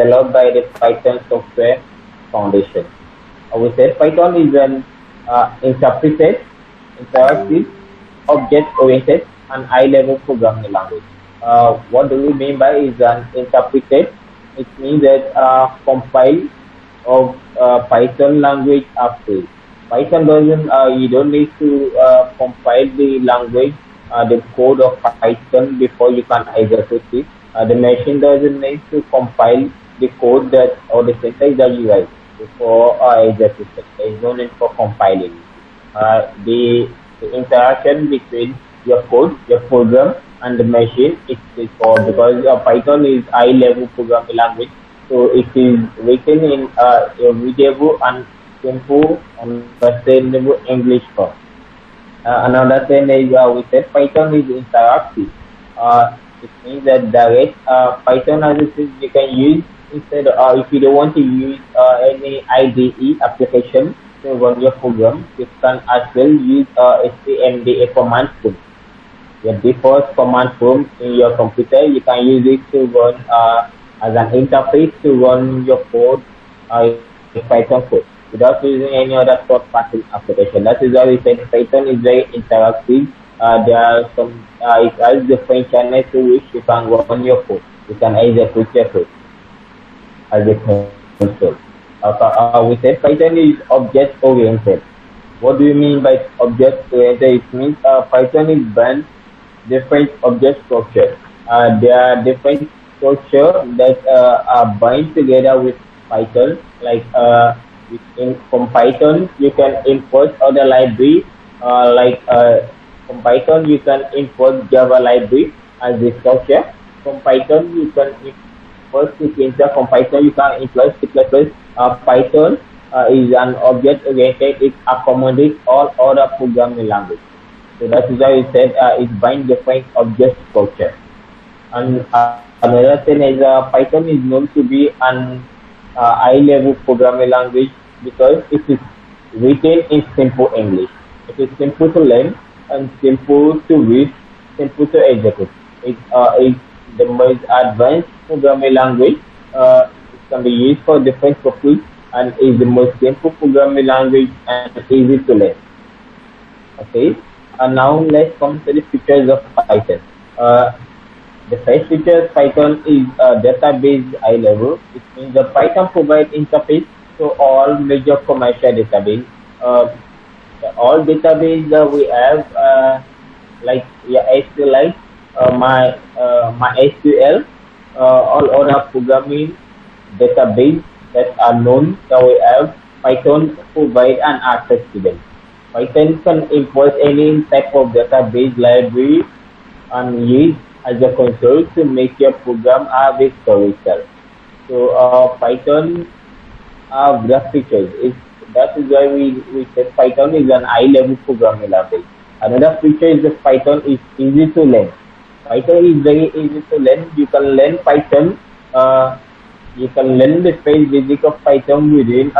developed by the Python Software Foundation. We said Python is an interpreted, interactive, object-oriented, and high-level programming language. What do we mean by is an interpreted? It means that compiled of Python language update. Python doesn't, you don't need to compile the language, the code of Python before you can execute it. The machine doesn't need to compile the code that or the syntax that you write before execution. There is no need for compiling. The interaction between your code, your program, and the machine is called because Python is high-level programming language, so it is written in a readable and simple, understandable English form. Another thing is we said Python is interactive. It means that direct Python as a thing you can use instead if you don't want to use any IDE application to run your program, you can as well use HTML command prompt. Your default command prompt in your computer, you can use it to run as an interface to run your code, in Python code, without using any other third-party application. That is why we said Python is very interactive. There are some, it has different channels to which you can run your code. You can execute your code as a console. We said Python is object-oriented. What do you mean by object-oriented? It means Python is bound different object structure. There are different structure that are bind together with Python. Like from Python, you can import other library. From Python, you can import Java library as a structure. From Python, you can import sequencer. From Python, you can import C++. Python is an object-oriented. It accommodates all other programming languages. So that is why we said it binds different object structure. And another thing is Python is known to be an high-level programming language because it is written in simple English. It is simple to learn and simple to read, simple to execute. It is the most advanced programming language. It can be used for different purposes and is the most simple programming language and easy to learn. Okay. And now let's come to the features of Python. The first feature of Python is database high level. It means the Python provides interface to all major commercial database. All database that we have, like your SQLite, my SQL, all other programming database that are known that we have, Python provide an access to them. Python can import any type of database library and use as a console to make your program have a storage cell. So Python have the features. That is why we said Python is an high-level programming language. Another feature is that Python is easy to learn. Python is very easy to learn. You can learn Python. You can learn the first basic of Python within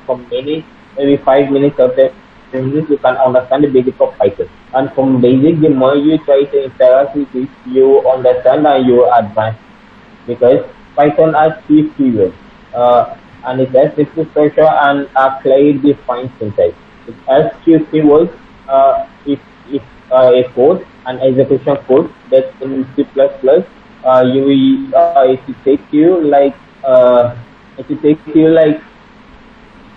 from minutes, maybe 5 minutes or 10 minutes. You can understand the basic of Python. And from basic, the more you try to interact with it, you understand and you advance. Because Python has few keywords. And it has simple structure and a clearly defined syntax. It has few keywords. If a code, an execution code that's in C++, it will take you like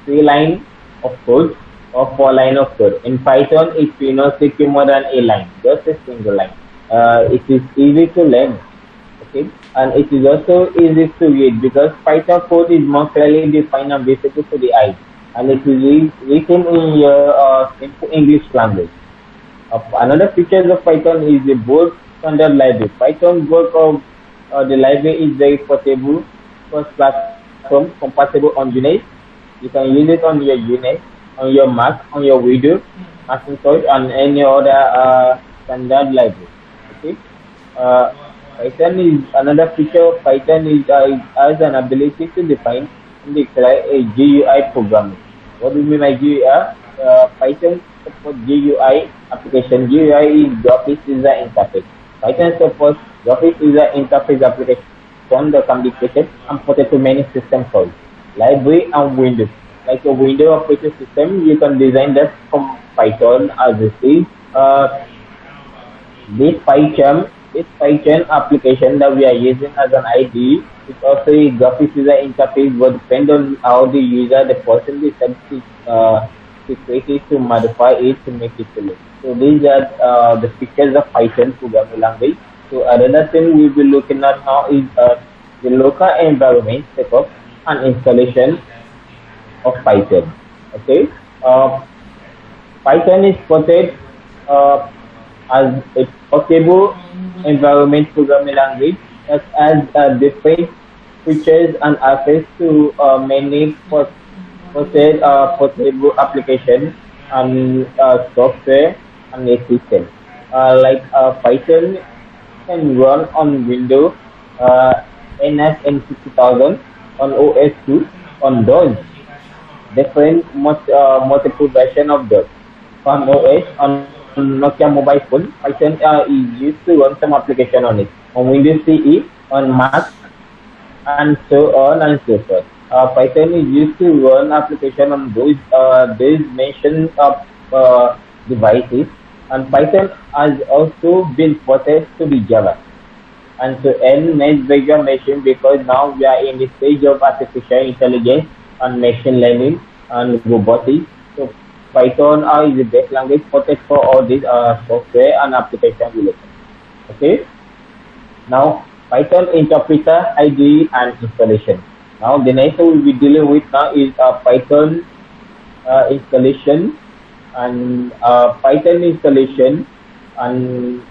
3 lines of code or 4 lines of code. In Python, it will not take you more than a line, just a single line. It is easy to learn. Okay, and it is also easy to read because Python code is more clearly defined and visible to the eye, and it is written in your simple English language. Another feature of Python is the board standard library. Python board of the library is very portable, cross-platform, compatible on Unix. You can use it on your Unix, on your Mac, on your Windows, Macintosh, and any other standard library. Okay. Python is another feature of Python is has an ability to define and declare a GUI programming. What do you mean by GUI? Python supports GUI application. GUI is graphics user interface. Python supports graphics user interface application Python that can be created and ported to many system calls, library and Windows. Like a Windows operating system, you can design that from Python as it is. This PyCharm application that we are using as an IDE is also a graphics user interface, but depend on how the user, the person decides to create it, to modify it, to make it to look. So these are the features of Python programming language. So another thing we'll be looking at now is the local environment setup and installation of Python. Okay, Python is ported as a portable environment programming language that has different features and access to many portable applications and software and a system. Like Python can run on Windows, NS N6000, on OS2, on DOS, different multiple version of DOS, on OS, on Nokia mobile phone. Python is used to run some application on it, on Windows CE, on Mac, and so on and so forth. Python is used to run application on those mentioned devices, and Python has also been ported to the Java and to end next visual machine, because now we are in the stage of artificial intelligence and machine learning and robotics. So Python is the best language ported for all these software and application related. Okay. Now Python interpreter, IDE and installation. Now the next one we'll be dealing with now is Python installation and Python installation and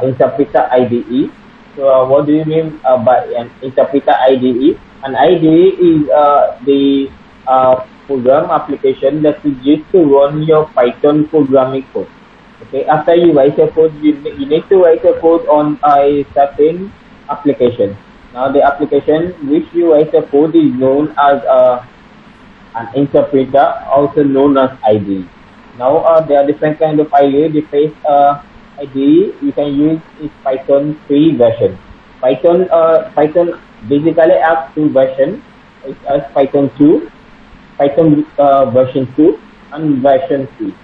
interpreter IDE. So what do you mean by an interpreter IDE? An IDE is the program application that is used to run your Python programming code. Okay, after you write a code, you need to write a code on a certain application. Now the application which you write a code is known as an interpreter, also known as IDE. Now there are different kind of IDE. The first IDE you can use is Python 3 version. Python basically has two versions. It has Python 2, Python version 2 and version 3.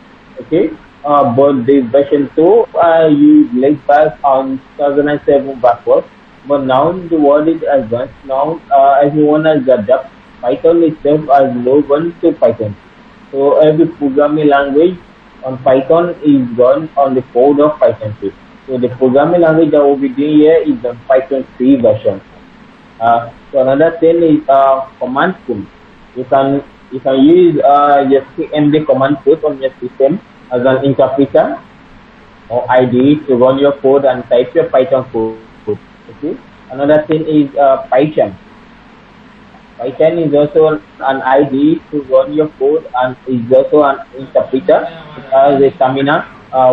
Okay, but the version 2 used late back on 2007 backwards. But now the world is advanced. Now everyone has adapted Python itself as no one to Python. So every programming language on Python is run on the code of Python 3. So the programming language that we'll be doing here is the Python 3 version. So another thing is command prompt. You can use your CMD command prompt on your system as an interpreter or IDE to run your code and type your Python code. Okay. Another thing is PyCharm. Python is also an IDE to run your code and is also an interpreter. It has a terminal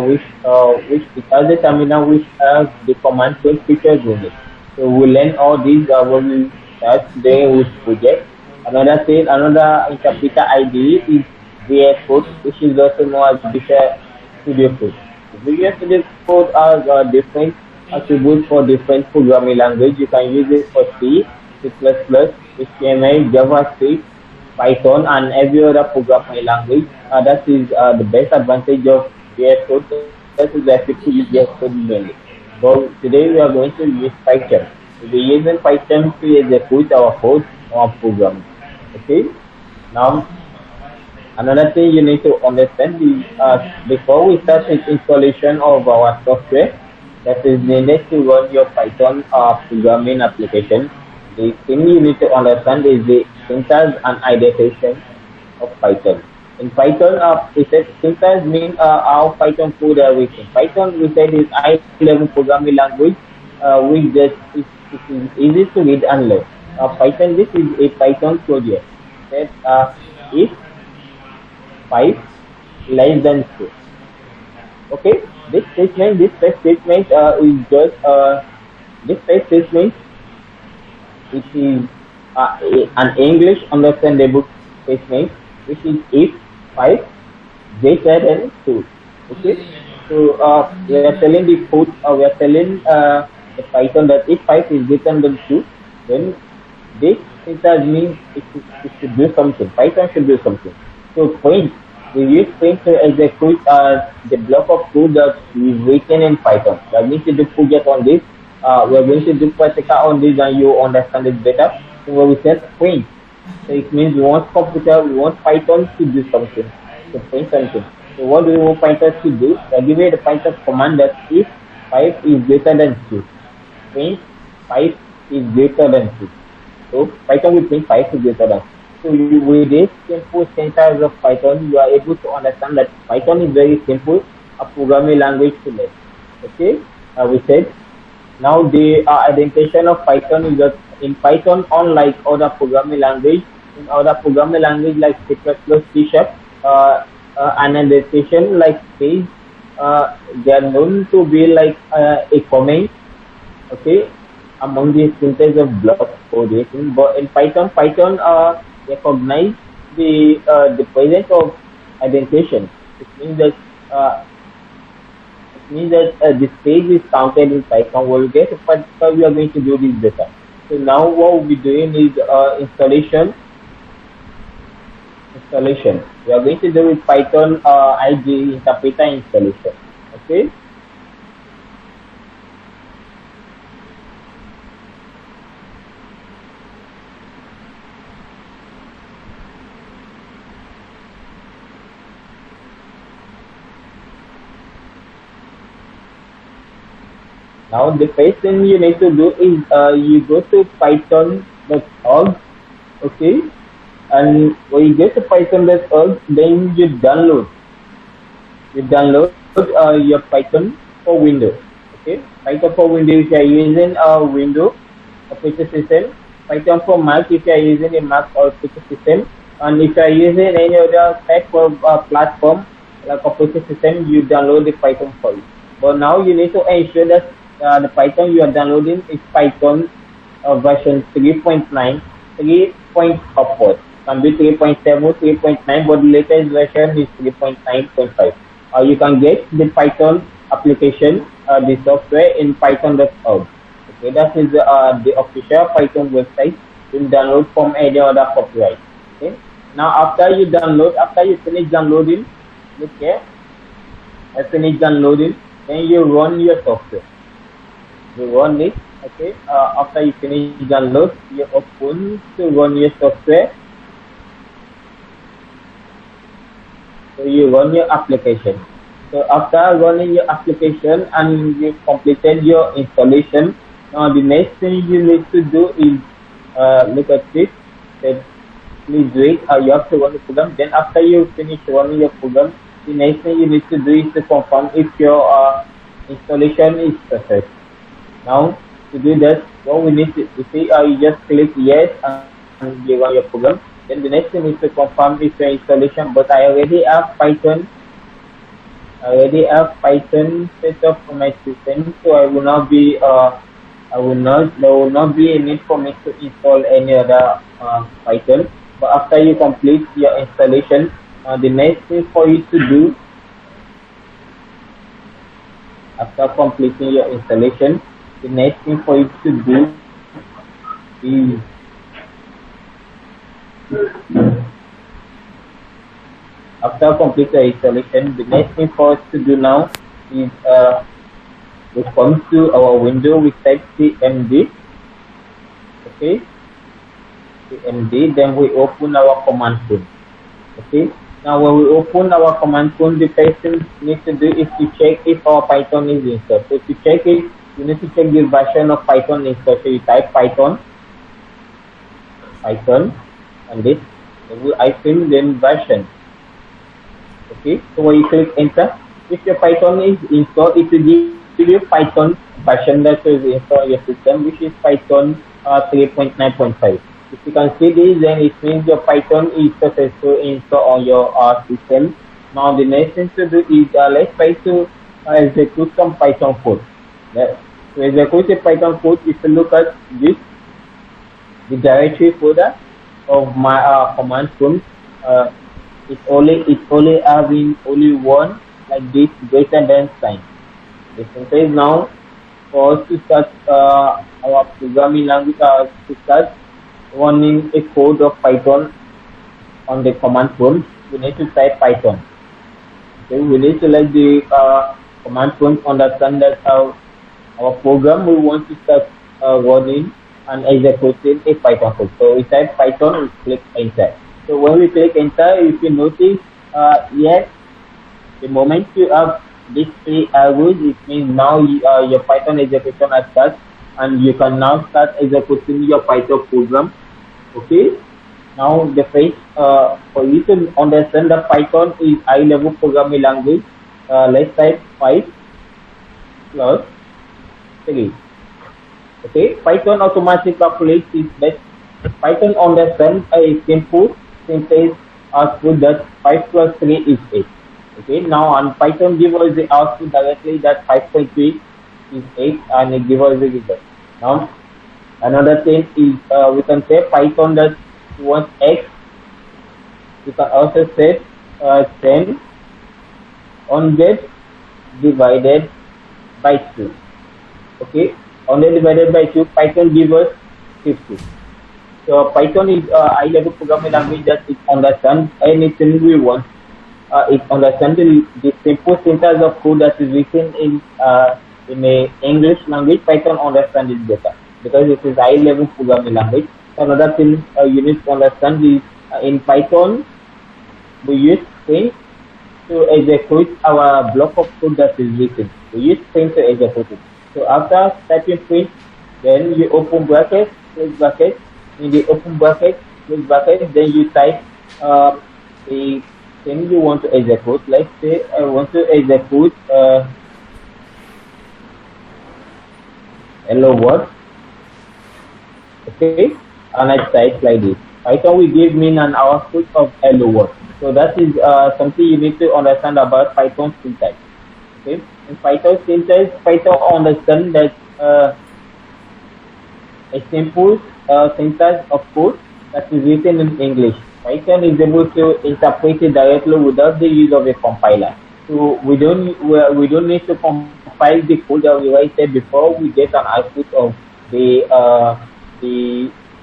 which has the command prompt features in it. So we'll learn all these when we start today with project. Another interpreter IDE is VS Code, which is also known as Visual Studio Code. Visual Studio Code has different attributes for different programming language. You can use it for C, C++, HTML, JavaScript, Python, and every other programming language. That is the best advantage of VS Code. That is why people use VS Code mainly. So today we are going to use PyCharm. We'll be using PyCharm to execute our code or program. Okay. Now another thing you need to understand is before we start the installation of our software that is needed to run your Python programming application, the thing you need to understand is the syntax and identification of Python. In Python, syntax means how Python code everything. Python, we said, is high-level programming language, which it is easy to read and learn. Python, this is a Python project that if 5 less than 2. Okay, this first statement is just this first statement. It is an English understandable statement, which is if 5 greater than 2. Okay, so we are telling the code, we are telling the Python that if 5 is greater than 2, Then this syntax means it should do something. Python should do something. So print, we use print to execute the block of code that we've written in Python. We are going to do project on this. We are going to do practical on this, and you understand it better. So when we say print, so it means we want Python to do something, to print something. So what do we want Python to do? We are giving the Python command that if 5 is greater than 2, print 5 is greater than 2. So Python will print 5 is greater than 2. So with this simple syntax of Python, you are able to understand that Python is very simple, a programming language to learn. Okay, we said now the identification of Python is that in Python, unlike other programming language, in other programming language like C++, C#, an identification like page, they are known to be like a comment, okay, among the syntax of block coding. But in Python, recognize the presence of identification. It means that the stage is counted in Python. We'll get to Python, we are going to do this better. So now what we'll be doing is installation. We are going to do with Python IDE interpreter installation. Okay. Now the first thing you need to do is you go to python.org, okay, and when you get to python.org, then you download your Python for Windows, okay. Python for Windows if you are using a Windows operating system, Python for Mac if you are using a Mac operating system, and if you are using any other type of platform like operating system, you download the Python for it. But now you need to ensure that the Python you are downloading is Python version 3.9, 3 point upward. Can be 3.7, 3.9, but the latest version is 3.9.5. You can get the Python application, the software in python.org. Okay, that is the official Python website. You will download from any other copyright. Okay. Now after you finish downloading, look here. Finish downloading, then you run your software. You run it, okay. After you finish download, you open to run your software. So you run your application. So after running your application and you completed your installation, now the next thing you need to do is look at this. Please wait. You have to run the program. Then after you finish running your program, the next thing you need to do is to confirm if your installation is perfect. Now to do that, what we need to see, you just click yes and you run your program. Then the next thing is to confirm if your installation. But I already have Python set up for my system, so I will not be there will not be a need for me to install any other Python. But after you complete your installation, the next thing for you to do after completing your installation, the next thing for you to do is after completing your installation, the next thing for us to do now is we come to our window, we type cmd, okay, cmd, then we open our command prompt, okay. Now when we open our command prompt, the first thing we need to do is to check if our Python is installed. So to check it, you need to check the version of Python installed. So you type Python, and this, I fill then version. Okay, so when you click enter, if your Python is installed, it will give you Python version that is installed in your system, which is Python 3.9.5. If you can see this, then it means your Python is successful installed on your system. Now the next thing to do is let's try to execute some Python code. To execute the Python code, if you look at this, the directory folder of my command prompt, it's only having only one like this greater than sign. The syntax now for us to start our programming language, to start running a code of Python on the command prompt, we need to type Python. Okay, we need to let the command prompt understand that our program we want to start running and executing a Python code. So we type Python, we click enter. So when we click enter, if you notice, yes, the moment you have these three arrows, it means now your Python execution has started, and you can now start executing your Python program. Okay. Now the page for you to understand that Python is high-level programming language. Let's type 5 plus 3. Okay, Python automatically calculates its best. Python understands a simple syntax output that 5 plus 3 is 8. Okay, now and Python gives us the output directly that 5.3 is 8, and it gives us the result. Now another thing is we can say Python that want x. You can also set 10 100 divided by 2. Okay, 100 divided by 2, Python gives us 50. So Python is a high-level programming language that it understands anything we want. It understands the simple syntax of code that is written in a English language. Python understands it better because it is a high-level programming language. Another thing you need to understand is in Python we use string to execute our block of code that is written. We use string to execute it. So after typing print, then you open bracket, close bracket. In the open bracket, close bracket, then you type the thing you want to execute. Let's say I want to execute hello world. Okay, and I type like this. Python will give me an output of hello world. So that is something you need to understand about Python syntax. Okay, in Python syntax, Python understands that a simple syntax of code that is written in English. Python is able to interpret it directly without the use of a compiler. So we don't need to compile the code that we wrote before we get an output of the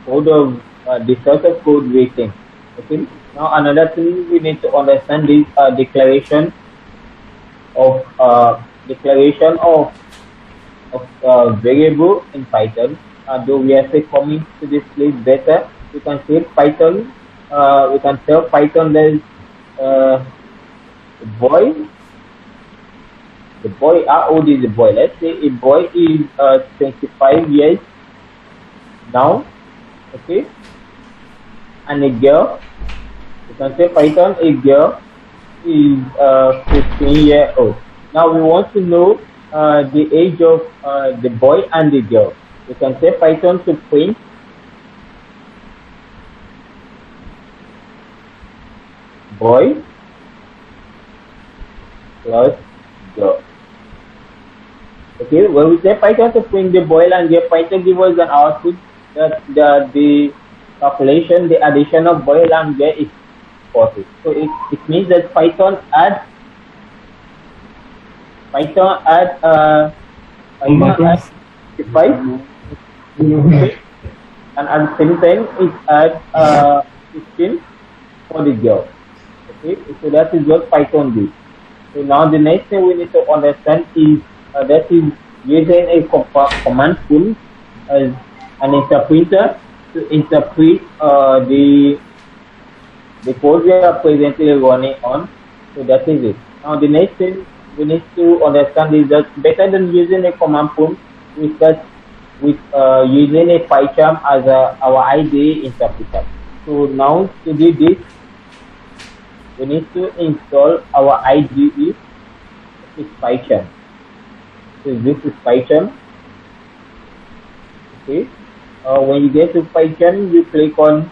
code of the source of code written. Okay. Now another thing we need to understand is declaration of variable in Python. Though we are coming to this place better, we can say Python. We can tell Python that boy. The boy, how old is the boy? Let's say a boy is 25 years now. Okay, and a girl. You can say Python, a girl is 15 years old. Now we want to know the age of the boy and the girl. You can say Python to print boy plus girl. Okay, when we say Python to print the boy and girl, Python gives us an output that the calculation, the addition of boy and girl is 40. So it means that Python adds 55. Okay. And at the same time it adds 15 for the girl. Okay, so that is what Python does. So now the next thing we need to understand is that is using a command tool as an interpreter to interpret the code we are presently running on. So that is it. Now the next thing we need to understand is that better than using a command prompt, we start with using a PyCharm as our IDE interpreter. So now to do this, we need to install our IDE, which is PyCharm. So this is PyCharm. Okay. When you get to PyCharm, you click on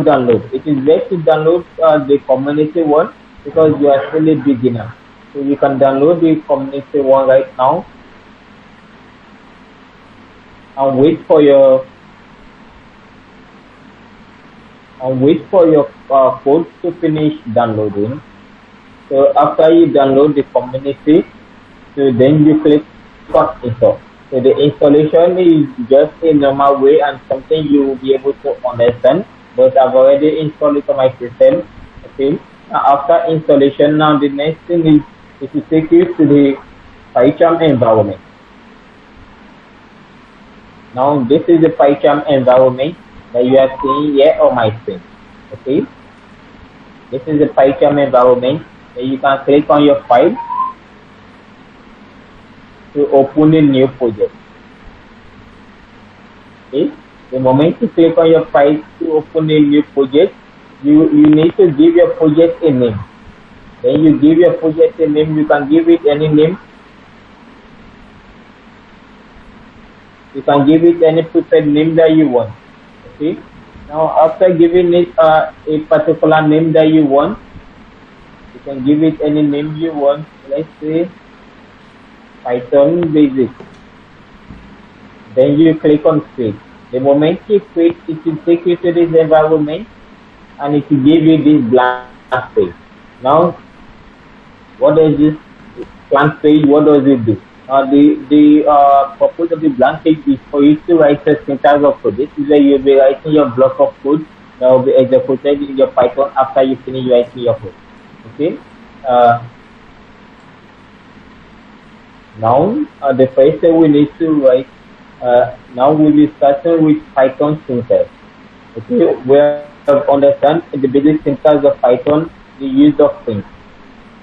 download. It is best to download the community one because you are still a beginner. So you can download the community one right now and wait for your code to finish downloading. So after you download the community, so then you click on install. So the installation is just a normal way and something you will be able to understand. But I've already installed it on my system. Okay. Now after installation, now the next thing is to take you to the PyCharm environment. Now this is the PyCharm environment that you are seeing here on my screen. Okay. This is the PyCharm environment. Then you can click on your file to open a new project. Okay. The moment you click on your file to open a new project, you need to give your project a name. Then you give your project a name. You can give it any name. You can give it any preferred name that you want. Okay. Now after giving it a particular name that you want, you can give it any name you want. Let's say Python Basic. Then you click on Create. The moment you create, it will take you to this environment and it will give you this blank page. Now, what does this blank page? What does it do? The purpose of the blank page is for you to write a syntax of code. This is where you'll be writing your block of code that will be executed in your Python after you finish writing your code. Okay. Now, the first thing we need to write. Now we'll be starting with Python syntax. Okay, we have understand the basic syntax of Python, the use of print.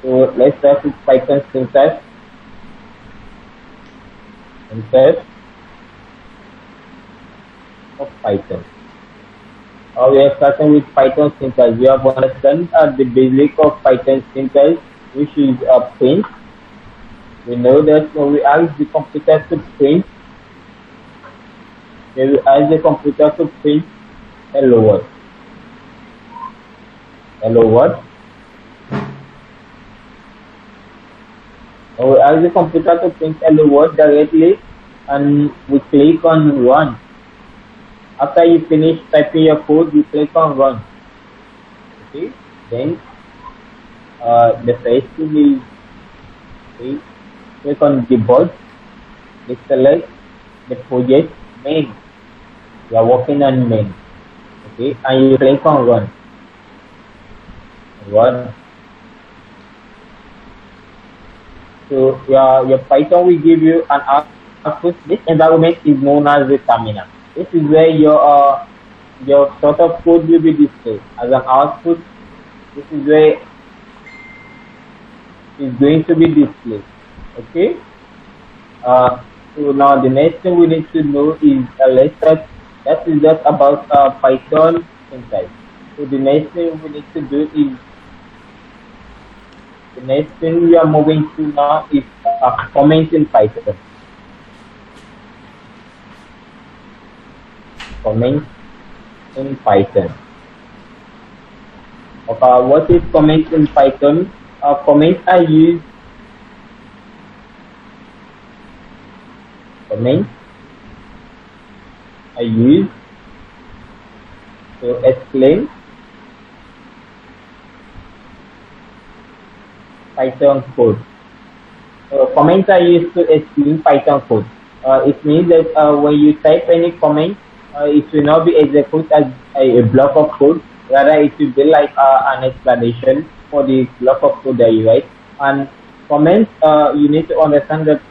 So let's start with Python syntax. Syntax of Python. We are starting with Python syntax. We have understand the basic of Python syntax, which is print. We know that when we ask the computer to print, we will ask the computer to print hello world. Hello world. We ask the computer to print hello world directly and we click on run. After you finish typing your code, you click on run. Okay, then the first thing is click on debug, select the project main. You are working on main. Okay, and you click on run. Run. So your Python will give you an output. This environment is known as the terminal. This is where your sort of code will be displayed as an output. This is where it's going to be displayed. Okay. So now the next thing we need to know is let's start. That is just about Python syntax. So the next thing we need to do is the next thing we are moving to now is comments in Python. Comments in Python. Okay, what is comments in Python? Comments are used. Comments are used to explain Python code. Comments are used to explain Python code. It means that when you type any comment, it will not be executed as a block of code. Rather, it will be like an explanation for the block of code that you write. And comments, you need to understand that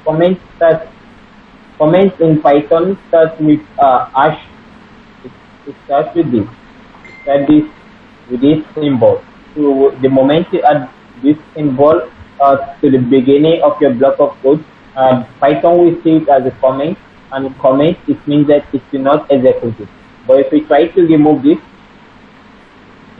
comments in Python starts with hash. It starts with this. With this symbol. So the moment you add this symbol to the beginning of your block of code, Python will see it as a comment, and comment it means that it will not execute it. But if we try to remove this,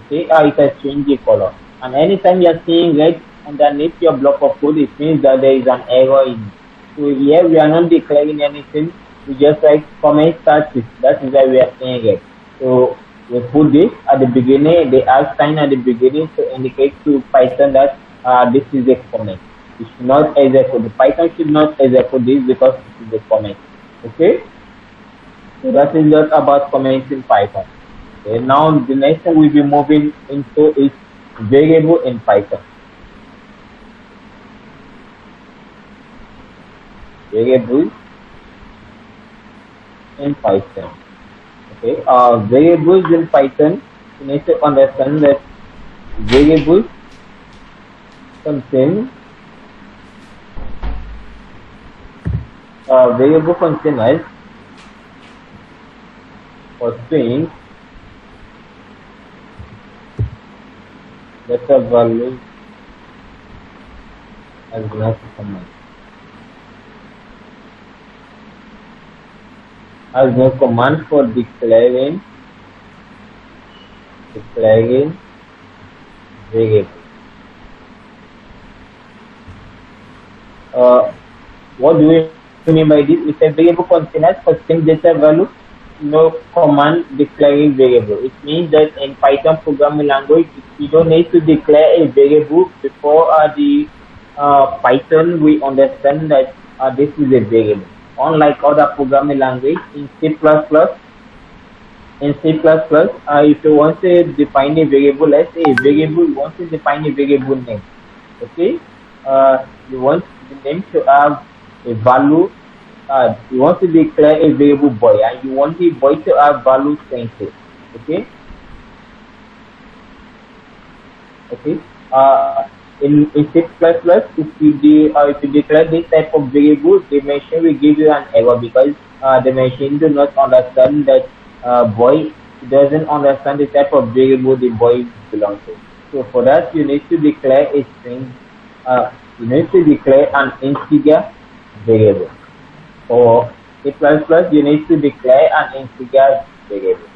okay, it has changed the color. And anytime you are seeing red underneath your block of code, it means that there is an error in it. So here we are not declaring anything. We just write comment starts with. That is why we are saying it. So we put this at the beginning, the # sign at the beginning to indicate to Python that this is a comment. It should not execute. The Python should not execute this because it is a comment. Okay. So that is just about comments in Python. Okay. Now the next thing we'll be moving into is variable in Python. variables in Python. Okay, variables in Python, you need to understand that variables contain variable containers or strings that are values as not command. Has no command for declaring variable. What do we mean by this? It's a variable containers for string data value, no command declaring variable. It means that in Python programming language, you don't need to declare a variable before the Python. We understand that this is a variable. Unlike other programming language, in C++, if you want to define a variable, let's say a variable, you want to define a variable name. Okay, you want the name to have a value. You want to declare a variable boy, and you want the boy to have value 20. Okay. In C++, if you declare this type of variable, the machine will give you an error because the machine do not understand that boy doesn't understand the type of variable the boy belongs to. So for that, you need to declare a string. You need to declare an integer variable. For C++, you need to declare an integer variable.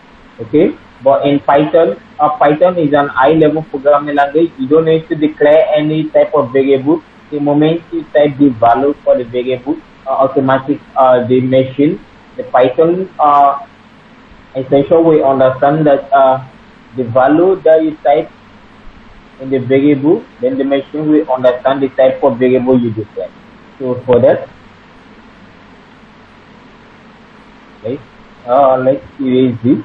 Okay. But in Python, Python is an high-level programming language. You don't need to declare any type of variable. The moment you type the value for the variable, the machine, the Python essentially we understand that the value that you type in the variable, then the machine will understand the type of variable you declare. So for that, let's erase this.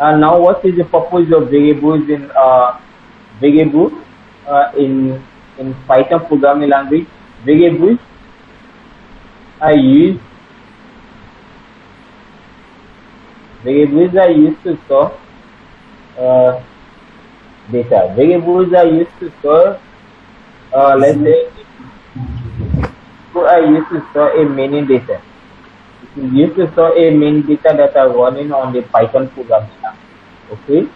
Now, what is the purpose of variables in Python programming language? Variables are used to store data. Variables are used to store, let's say, are used to store a main data. It is used to store a main data that are running on the Python programming language. Okay,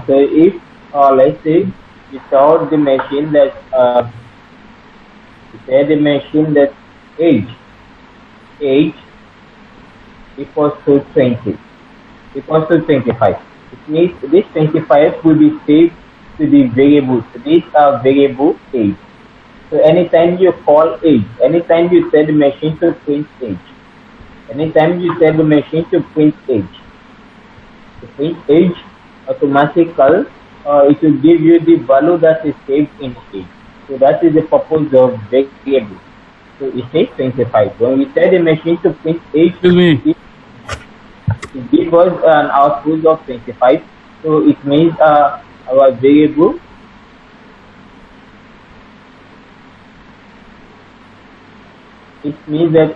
so if let's say you tell the machine that age equals to 20 equals to 25. It means this 25 will be saved to the variable. So this variable age. So anytime you call age, anytime you tell the machine to print age, automatically it will give you the value that is saved in age. So that is the purpose of variable. So it says 25. When we tell the machine to print age, it gives us an output of 25. So it means our variable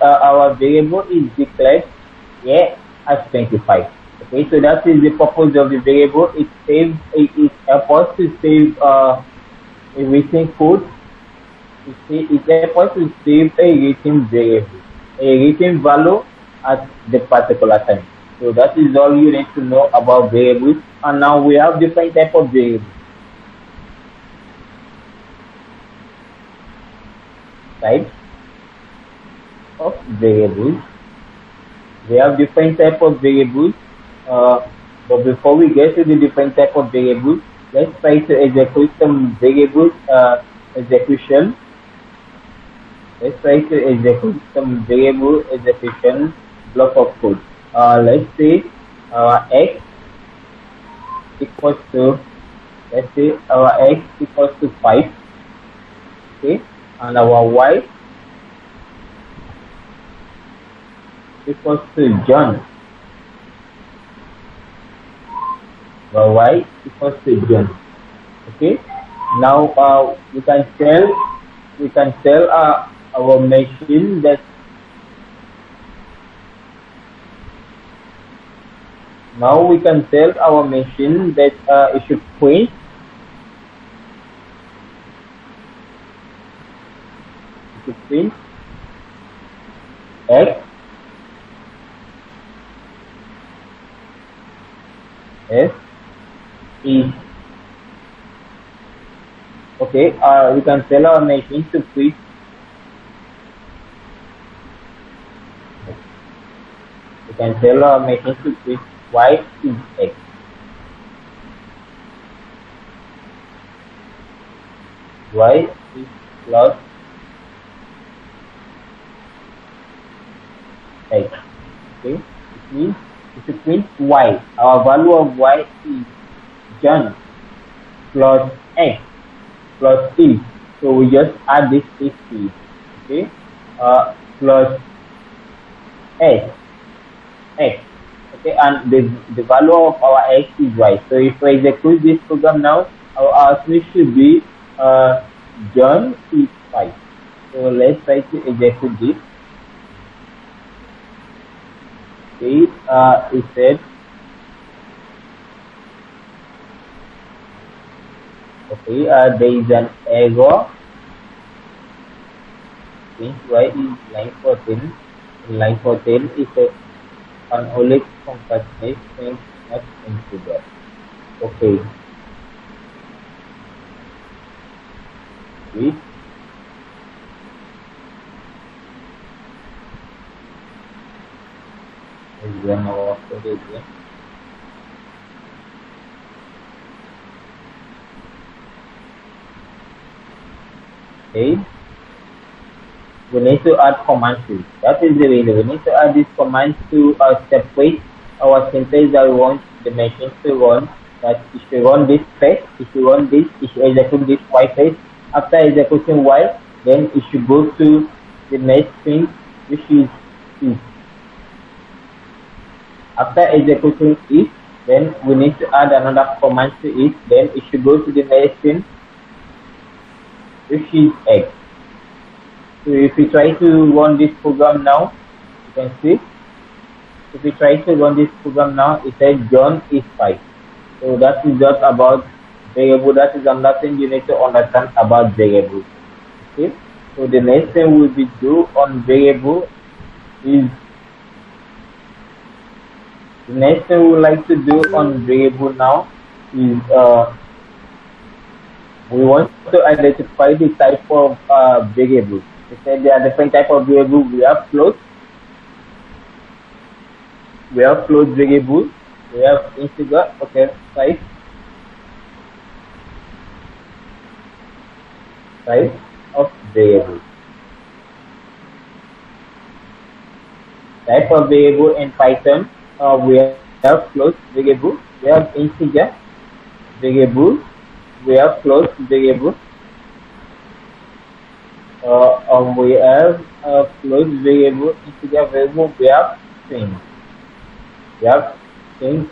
our variable is declared here as 25. Okay, so that is the purpose of the variable. It helps us to save a written code. It helps us to save a written variable, a written value at the particular time. So that is all you need to know about variables. And now we have different type of variables. Types of variables. We have different type of variables. But before we get to the different type of variables, let's try to execute some variables execution. Let's try to execute some variable execution block of code. Let's say x equals to, let's say our x equals to 5. Okay, and our y equals to John. Our y equals to John. Okay. Now we can tell our machine that now we can tell our machine that it should print X S E. Okay, we can tell our machine to print. We can tell our machine to print Y is X. Y is plus X. Okay, it means if you print Y, our value of Y is John plus X plus E. So we just add this to it. Okay, plus X. Okay, and the value of our X is Y. So if we execute this program now, our output should be John is 5. So let's try to execute this. Okay, it said, okay, there is an error. Print Y is line 14. In line 14 is a only concatenate string not integer. Okay. Please. Run our code again. Okay. We need to add commands to it. That is the reason we need to add this command to separate our syntax that we want the machine to run. That if you run this phase, if you run this, if you execute this Y phase, after executing Y, then it should go to the next thing, which is E. After executing it, then we need to add another command to it. Then it should go to the next thing, which is X. So if we try to run this program now, you can see, if we try to run this program now, it says John is 5. So that is just about variable. That is another thing you need to understand about variable. Okay. So the next thing we will do on variable is, the next thing we would like to do on variable now is we want to identify the type of variable. We said there are different type of variable. We have float, variable, we have integer. Okay, type of variable. Type of variable in Python, we have float variable, we have integer variable, we have float variable, we have float variable, integer variable, we have string.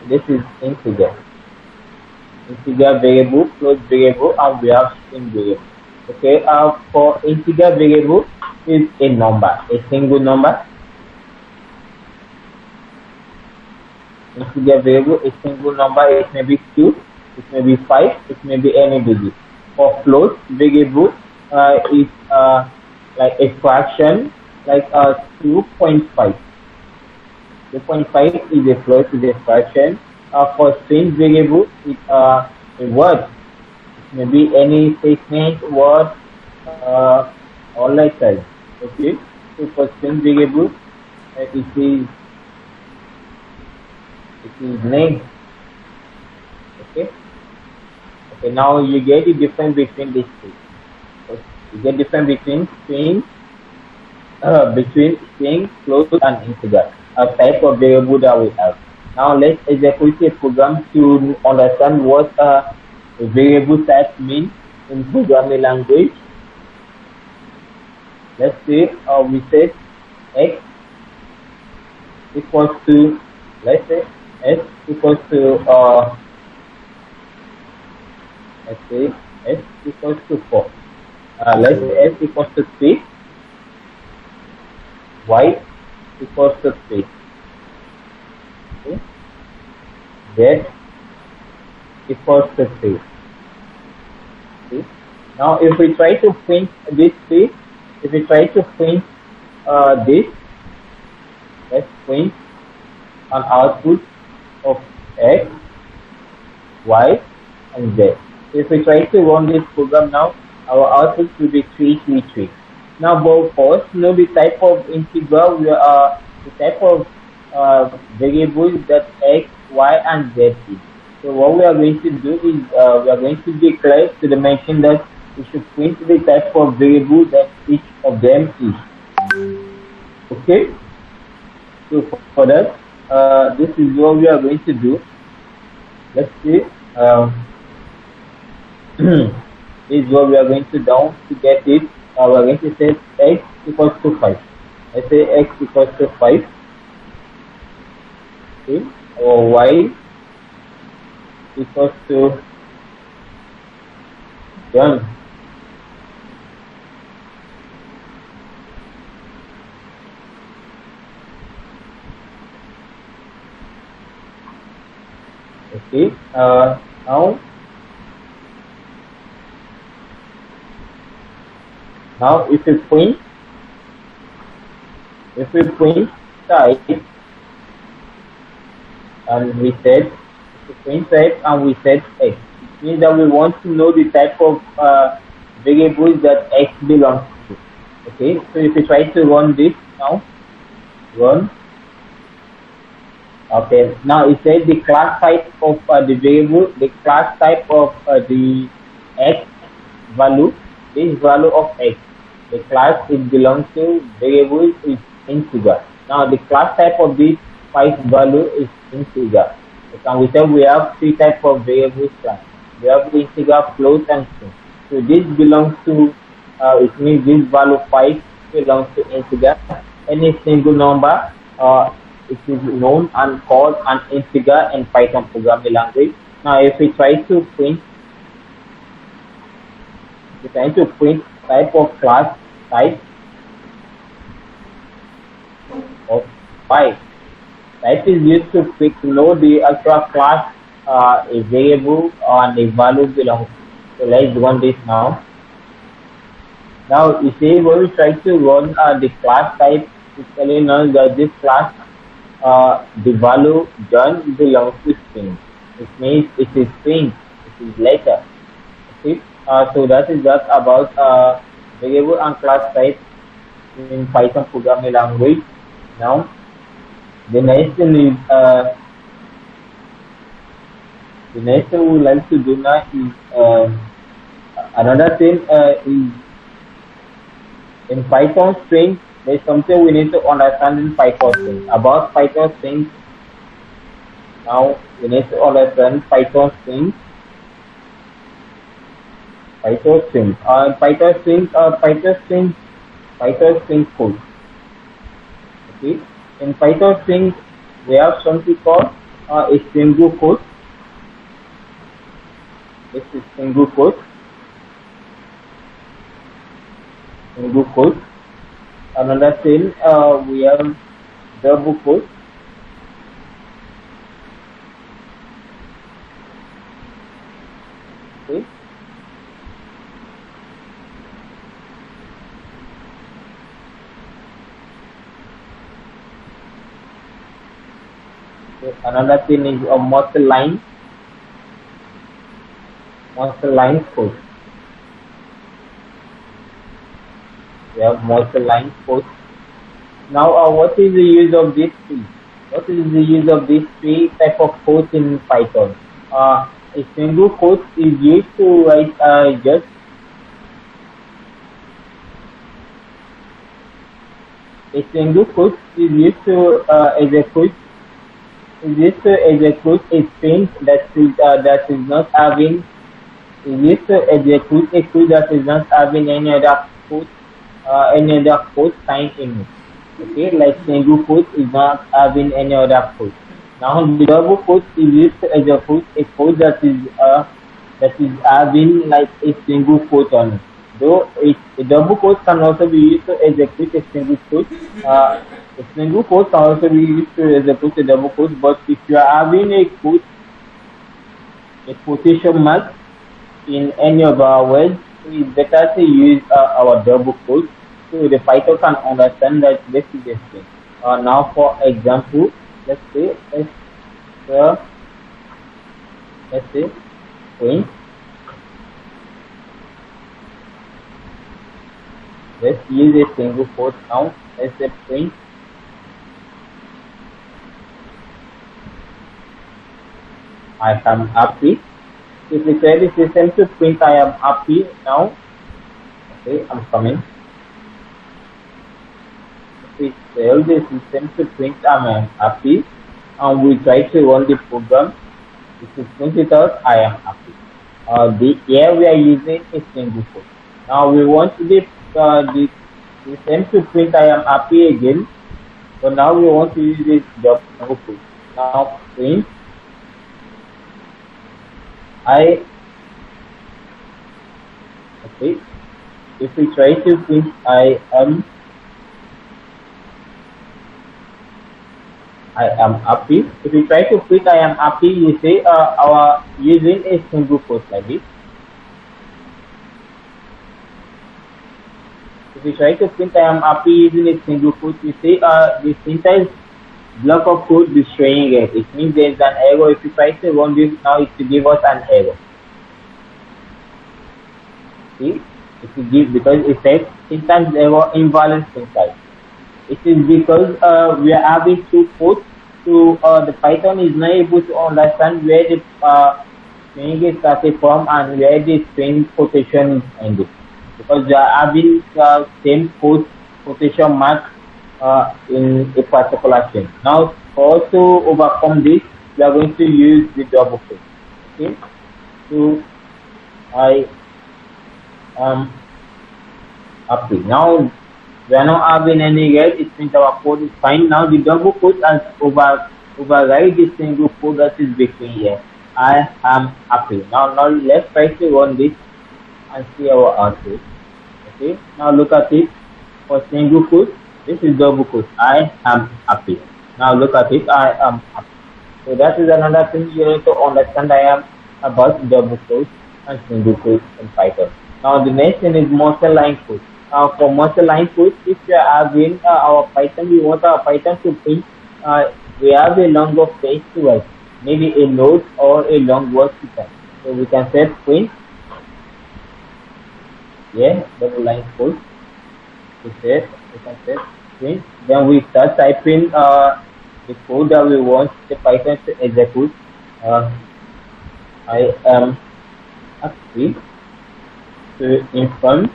This is integer variable, float variable, and we have string variable. Okay, for integer variable is a number, a single number. Integer variable, a single number. It may be 2, it may be 5, it may be any digit. For float variable, it's like a fraction, like 2.5. 2.5 is a float, is a fraction. For string variable, it's a word. It may be any statement, word, or letters. Okay. So for string variable, it is name. Okay. Now you get the difference between these two. Okay. You get difference between string, float, and integer. A type of variable that we have. Now let's execute a program to understand what a variable type means in programming language. Let's say we say x equals to, let's say s equals to let's say s equals to 4. Let's say s equals to 3. y equals to 3. Okay. Z equals to 3. Okay. Now if we try to print this 3, if we try to print this, let's print an output of x, y, and z. If we try to run this program now, our output will be 333. Now, both first know the type of integral, the type of variables that x, y, and z is. So what we are going to do is we are going to declare to the machine that we should print the type of variable that each of them is. Okay. So for that, this is what we are going to do. Let's see. This is what we are going to do to get it. We are going to say x equals to 5. Let's say x equals to 5. Okay. Or y equals to 1. Okay. Now if we print type and we set x, it means that we want to know the type of variables that x belongs to. Okay, so if we try to run this now, okay, now it says the class type of the variable, the class type of the x value, this value of x, the class it belongs to variable is integer. Now the class type of this 5 value is integer. And we say we have 3 types of variables class. We have integer, float, and string. So this belongs to, it means this value 5 belongs to integer. Any single number, it is known and called an integer in Python programming language. Now if we try to print, type of class type of 5. Type is used to know the actual class a variable and the value belongs to. So let's run this now. Now you see when we try to run the class type, it's telling us that this class the value John belongs to string. It means it is string, it is letter. Okay. So that is just about variable and class type in Python programming language. Now the next thing is the next thing we would like to do now is another thing is in Python string. There's something we need to understand in Python string. About Python strings, now we need to understand Python strings. Python string code. Okay. In Python string, we have something called a single quote. This is single quote. Another thing, we have double quote. Okay. Another thing is a multi-line code. We have multi-line code. Now, what is the use of this three? What is the use of these 3 type of codes in Python? A single quote is used to write just a single quote is used to execute a string that is not having execute a code that is not having any other code signed in it. Okay, like single quote is not having any other code. Now the double quote is used to execute a code that is having like a single quote on it. Though a double quote can also be used to execute a single quote. A single quote can also be used to execute a double quote, but if you are having a quote, a quotation mark in any of our words, it's better to use our double quote so the Python can understand that this is the string. Now, for example, let's say print. Let's use a single quote now. Let's say print. I am happy. If we tell the system to print I am happy now, okay, I'm coming. If we tell the system to print I am happy, and we try to run the program, it will print it out I am happy. Here we are using a single quote. Now we want the system to print I am happy again, so now we want to use this double quote. Now print okay. If we try to print I am happy. If we try to print I am happy, you say our using a single quote like this. If we try to print I am happy using a single quote, you see the syntax block of code is showing it. It means there is an error. If you try to run this now, it will give us an error. See, it will give because it says syntax error, invalid syntax. It is because we are having two quotes, so the Python is not able to understand where the string is started from and where the string quotation is ended, because we are having same quotation mark in a particular string. Now, for us to overcome this, we are going to use the double quote. Okay, so I am happy. Now we are not having any error. It means our code is fine. Now the double quote has override the single quote that is between here. I am happy. Now let's try to run this and see our output. Okay, now look at it. For single quote, this is double quote. I am happy. Now look at it. I am happy. So that is another thing you need to understand. I am about double quote and single quote in Python. Now the next thing is multi-line code. For multi-line code, if we are having our Python, we want our Python to print. We have a longer page to write, maybe a note or a long word to type. So we can set print. Yeah, double line code. We can set print. Then we start typing the code that we want the Python to execute. I am happy to inform.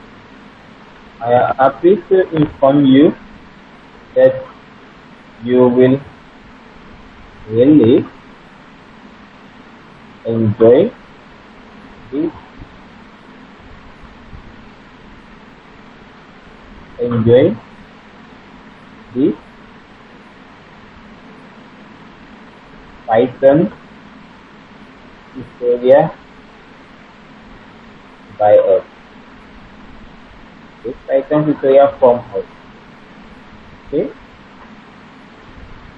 I am happy to inform you that you will really enjoy this Python tutorial by us. This Python tutorial from us. Okay.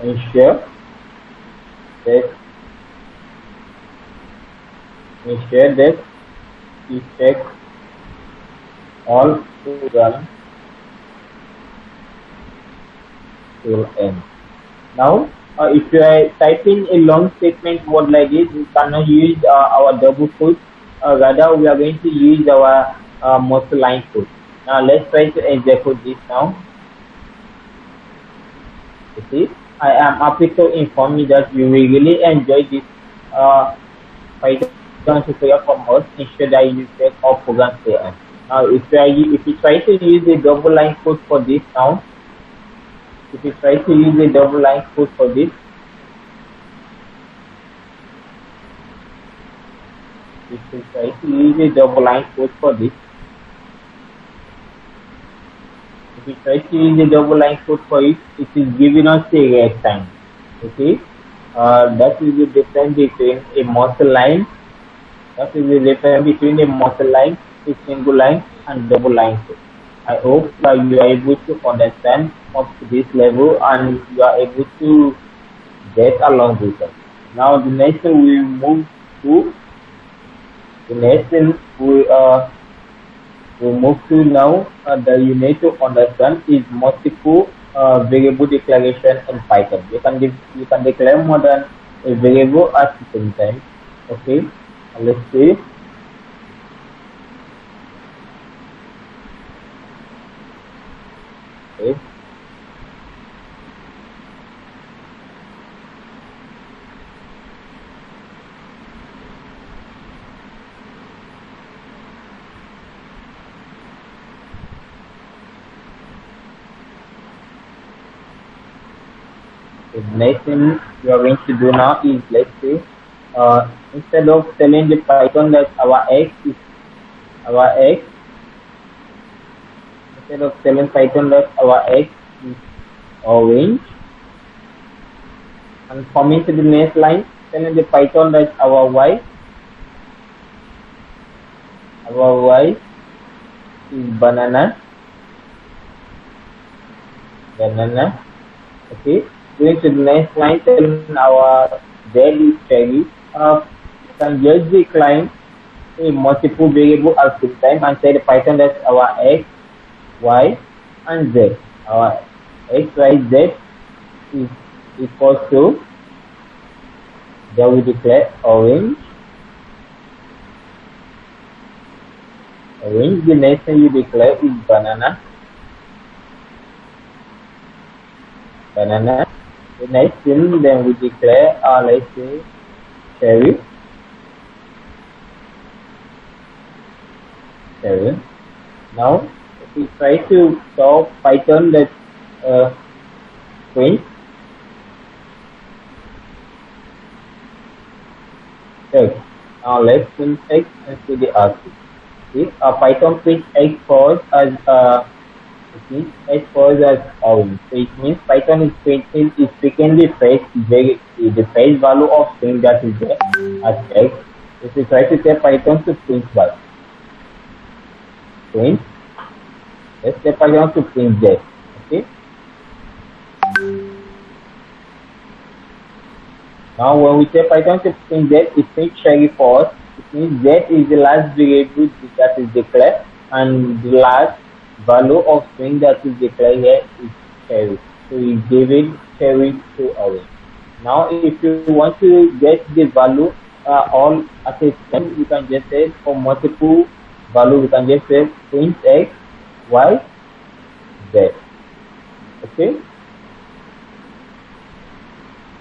Ensure that you check all programs till end. Now, if you are typing a long statement word like this, we cannot use our double quote. Rather, we are going to use our multi-line code. Now, let's try to execute this now. You see, I am happy to inform you that you will really enjoy this Python tutorial from us. Ensure that you check all programs till end. Now, if you try to use a double line code for this now, if you try to use a double line code for this, if you try to use a double line code for this, if you try to use a double line code for it, it is giving us a red sign. Okay, that is the difference between a multi-line. That is the difference between a multi-line a single line and double line code. I hope that you are able to understand up to this level and you are able to get along with us. Now the next thing we move to the next thing we move to now that you need to understand is multiple variable declaration in Python. You can declare more than a variable at the same time. Okay, let's see. Okay. The next thing we are going to do now is, let's say, instead of telling the Python that our x is our x, instead of telling Python that our x is orange, and coming to the next line, telling the Python that our y is banana. Okay. Going to the next line, telling our z is cherry. You can just decline a multiple variable at the time and say the Python that our x, y, and z. Our x, y, z is equals to, then we declare orange. The next thing you declare is banana. The next thing then we declare, let's say, cherry. Now, if we try to solve Python that print x. Now let's print x and see the output. Okay, Python print x for us as x for us as orange. So it means Python is printing is taking the face value of string that is there as x. If we try to tell Python to print what? Print. Let's tell Python to print z. Okay. Now when we tell Python to print z, it prints cherry for us. It means z is the last variable that is declared, and the last value of string that is declared here is cherry. So we give it cherry to orange. Now if you want to get the value all at a time, you can just say for multiple value, you can just say print x, y, z. Okay.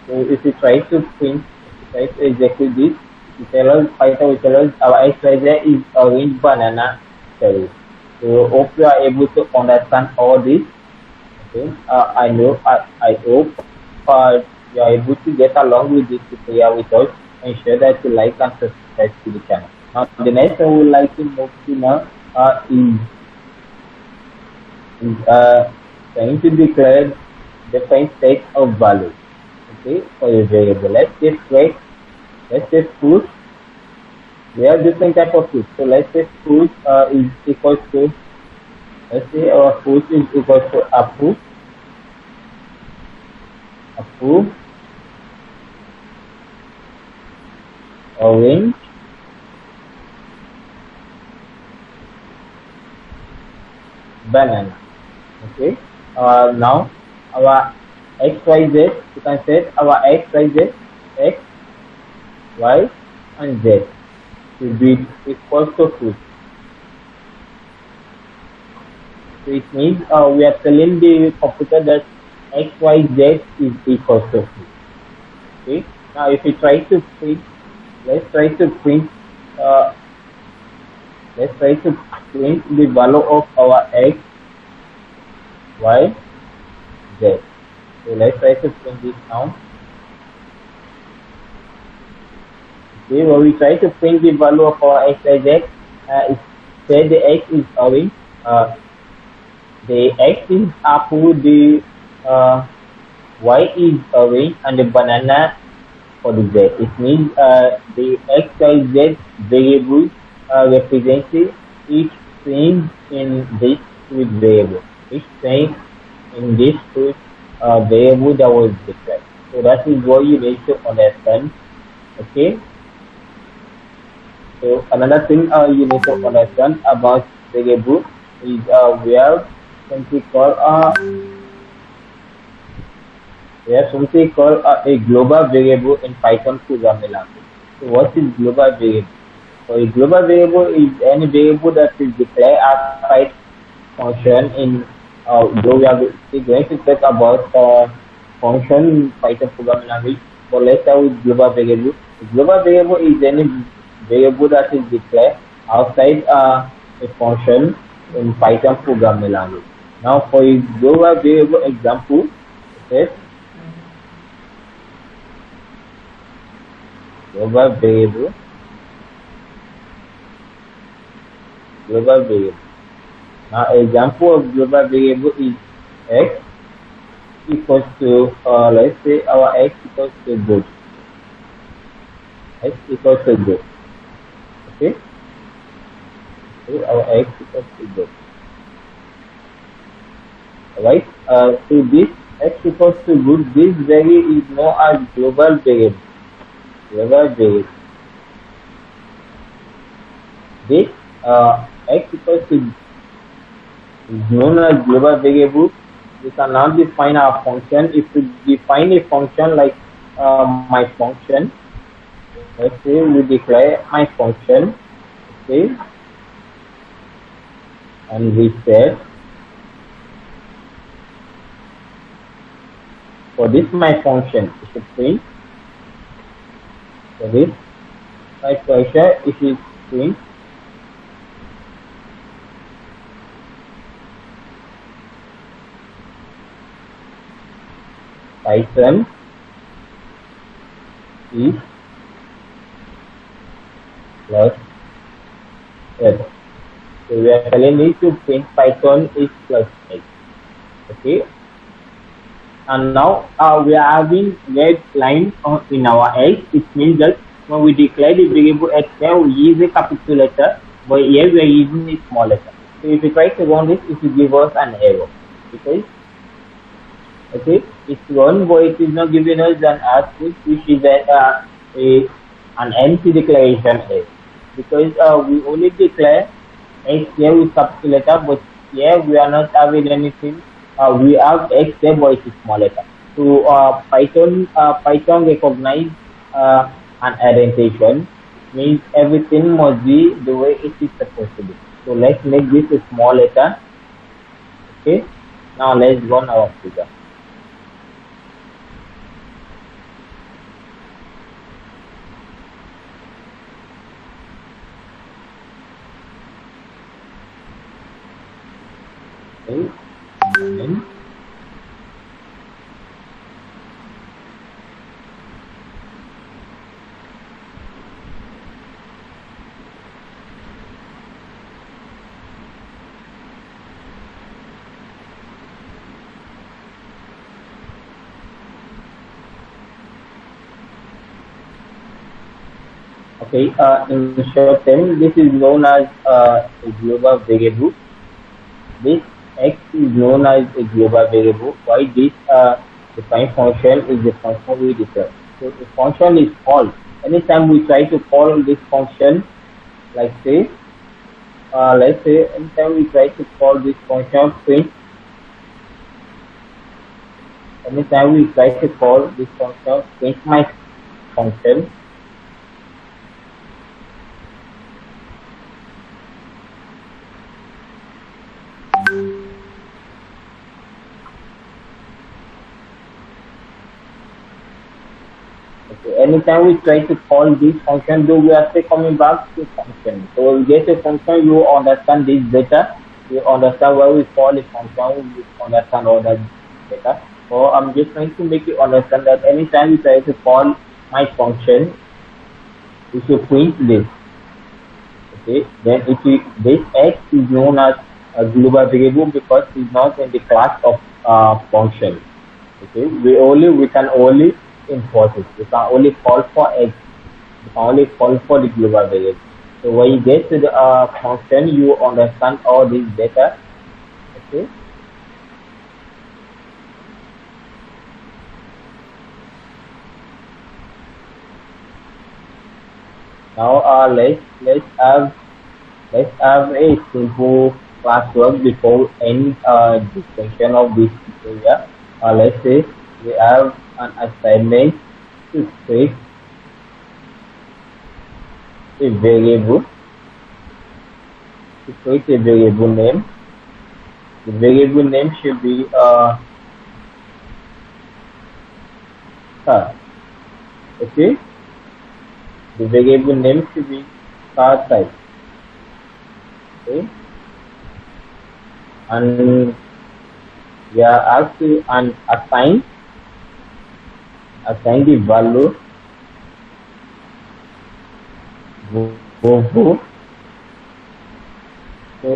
So if you try to print, execute this, Python will tell us our x, y, z is orange, banana, cherry. So hope you are able to understand all this. Okay. I hope you are able to get along with this tutorial with us. Ensure that you like and subscribe to the channel. Now the next thing we would like to move to now is trying to declare different set of values. Okay, for a variable. Let's say fruit. We have different type of fruit. So let's say fruit is equals to, let's say our fruit is equals to apple, orange, banana. Okay. Now our x, y, z, you can set our x, y, z, x, y, and z to be equals to fruit. So it means we are telling the computer that x, y, z is equals to fruit. Okay. Now if we try to print, let's try to print the value of our x, y, z. So let's try to print this now. Okay, when we try to print the value of our x, y, z, it said the x is orange, the x is apple, the y is orange, and the banana for the z. It means the x, y, z variables represent each string in this with variable. Each string in this with variable that was declared. So that is what you need to understand. Okay. So another thing you need to understand about variable is we have something called a global variable in Python programming language. So what is global variable? So a global variable is any variable that is declared outside function in though we are going to talk about function in Python programming language, but let's start with global variable. A global variable is any variable that is declared outside a function in Python programming language. Now for a global variable example, okay, global variable. Now example of global variable is x equals to let's say our x equals to good. X equals to good. Okay? So our x equals to good. Alright? So this x equals to good, this variable is known as global variable. This x equals to is known as global variable. We can now define our function. If we define a function like my function, let's say we declare my function, okay, and we say for this my function is a string. For this my function is string. Python is plus x. So we are telling it to print Python is plus x. Okay. And now we are having red line in our x. It means that when we declare the variable x there, we use a capital letter, but here we are using a small letter. So if we try to run this, it will give us an error. Okay, it's run, but it is not giving us an output, which is an empty declaration here, because we only declare x here with capital letter, but here we are not having anything. We have x there, but it is small letter. So Python recognize an indentation, means everything must be the way it is supposed to be. So let's make this a small letter. Okay, now let's run our program. Okay. Okay, in short term, this is known as a global variable. This x is known as a global variable. Why this defined function is the function we declare. So the function is called. Anytime we try to call this function, like say, let's say, anytime we try to call this function print, anytime we try to call this function print my function, anytime we try to call this function, though we are still coming back to function. So we get a function, you understand this data, you understand why we call a function, you understand all that data. So I'm just trying to make you understand that anytime we try to call my function, we should print this. Okay, then this x is known as a global variable because it's not in the class of function. Okay, we can only import it. We can only call for x. We can only call for the global variable. So when you get to the function, you understand all this better. Okay. Now let's have a simple classwork before any discussion of this area. Let's say we have an assignment to create a variable to create a variable name. The variable name should be car. Okay. The variable name should be car type. Okay. And we are asked to assign the value Volvo. So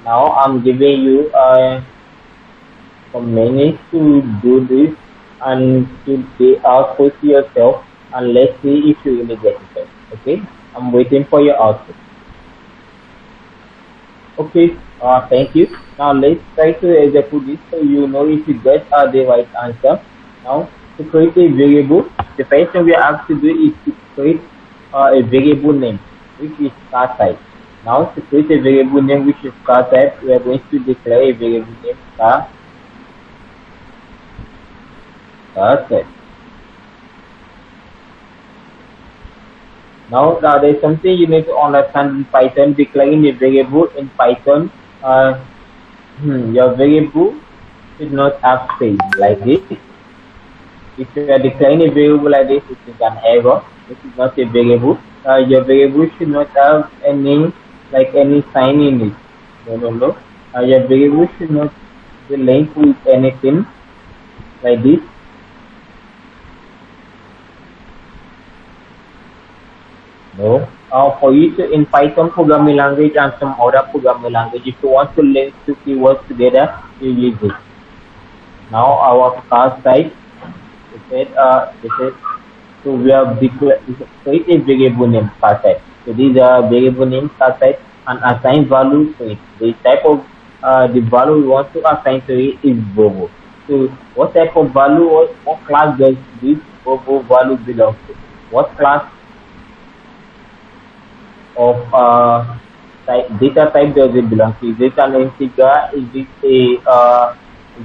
now I'm giving you some minutes to do this and to the output yourself, and let's see if you really get it. Okay, I'm waiting for your output. Okay, thank you. Now let's try to execute this so you know if you get the right answer. Now to create a variable, the first thing we have to do is to create a variable name which is car type. Now to create a variable name which is car type, we are going to declare a variable name car type. Now there's something you need to understand in Python. Declaring a variable in Python, your variable should not have space like this. If you are declaring a variable like this, it is an error. This is not a variable. Your variable should not have any sign in it. No. Your variable should not be linked with anything like this. No. For you to in Python programming language and some other programming language, if you want to link two keywords together, you use it. Now our car type. So we have create a variable name car type. So these are variable name car type and assign value to it. The type of the value we want to assign to it is Volvo. So what type of value, what class does this Volvo value belong to? What class of data type does it belong to? Is it an integer? Is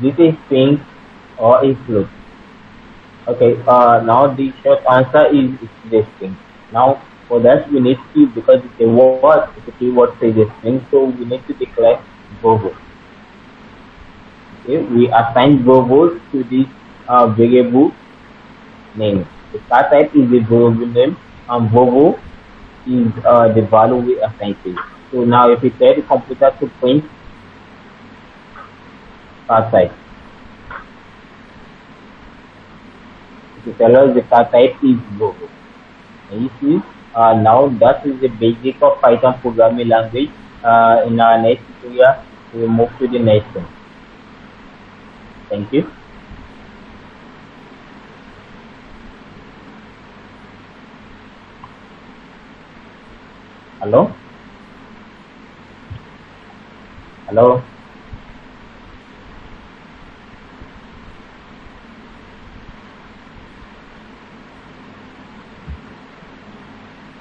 it a string or a float? Okay, now the short answer is the string. Now for that we need to, because it's a word, it's a keyword says a string, so we need to declare Volvo. Okay, we assign Volvo to this variable name. The car type is the variable name and Volvo is the value we assign to it. So now if we tell the computer to print car type, to tell us the car type is Volvo. And you see, now that is the basic of Python programming language. In our next tutorial, we will move to the next one. Thank you. Hello? Hello?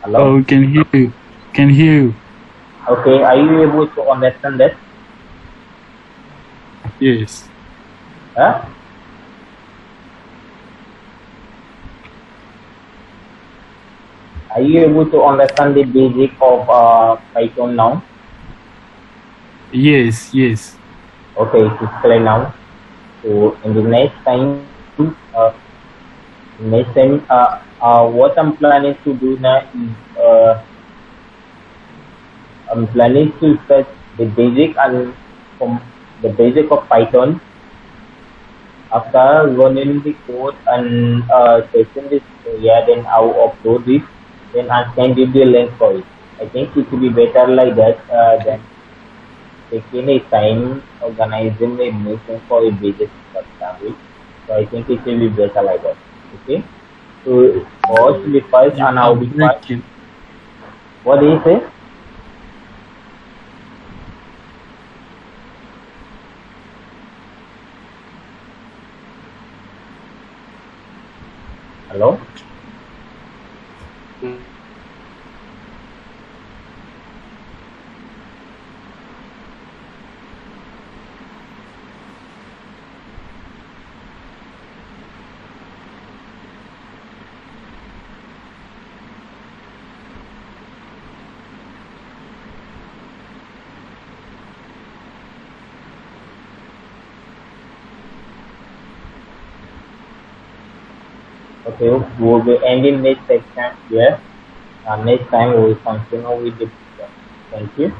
Hello? Oh, can hear you. Can hear you. Okay, are you able to understand that? Yes. Huh? Are you able to understand the basic of Python now? Yes. Okay, it is clear now. So in the next time, what I'm planning to do now is I'm planning to set the basic and from the basic of Python. After running the code and testing this area, then I will upload it. Then I can give the link for it. I think it will be better like that than taking a time organizing a meeting for a basic language. So I think it will be better like that. Okay. to watch the first You and are I'll be quiet. breaking. What do you say? Hello? Okay, we'll be ending next section here. And next time we will continue with the picture. Thank you.